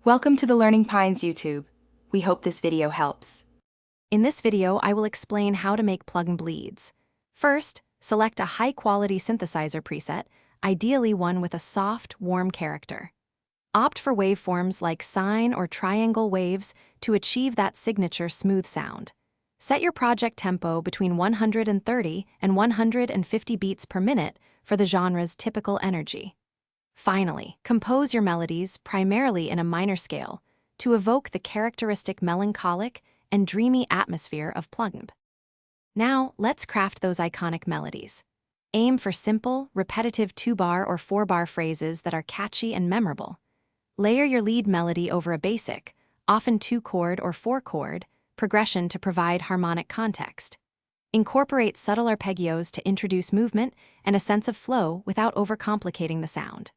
Welcome to the Learning Pines YouTube. We hope this video helps. In this video, I will explain how to make plug bleeds. First, select a high-quality synthesizer preset, ideally one with a soft, warm character. Opt for waveforms like sine or triangle waves to achieve that signature smooth sound. Set your project tempo between 130 and 150 beats per minute for the genre's typical energy. Finally, compose your melodies primarily in a minor scale to evoke the characteristic melancholic and dreamy atmosphere of PlugNebula. Now, let's craft those iconic melodies. Aim for simple, repetitive 2-bar or 4-bar phrases that are catchy and memorable. Layer your lead melody over a basic, often 2-chord or 4-chord, progression to provide harmonic context. Incorporate subtle arpeggios to introduce movement and a sense of flow without overcomplicating the sound.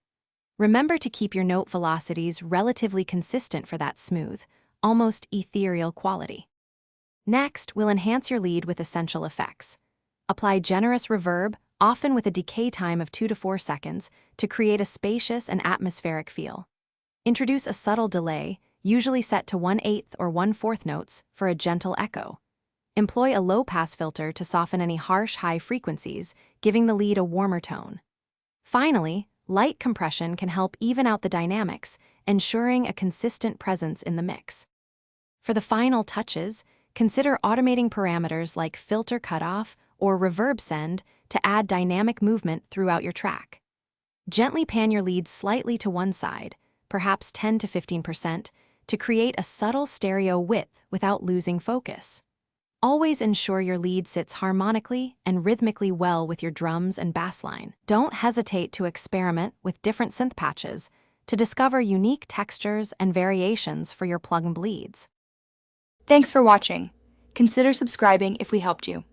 Remember to keep your note velocities relatively consistent for that smooth, almost ethereal quality. Next, we'll enhance your lead with essential effects. Apply generous reverb, often with a decay time of 2 to 4 seconds, to create a spacious and atmospheric feel. Introduce a subtle delay, usually set to 1/8 or 1/4 notes, for a gentle echo. Employ a low-pass filter to soften any harsh high frequencies, giving the lead a warmer tone. Finally, light compression can help even out the dynamics, ensuring a consistent presence in the mix. For the final touches, consider automating parameters like filter cutoff or reverb send to add dynamic movement throughout your track. Gently pan your lead slightly to one side, perhaps 10 to 15%, to create a subtle stereo width without losing focus. Always ensure your lead sits harmonically and rhythmically well with your drums and bass line. Don't hesitate to experiment with different synth patches to discover unique textures and variations for your plug and bleeds. Thanks for watching. Consider subscribing if we helped you.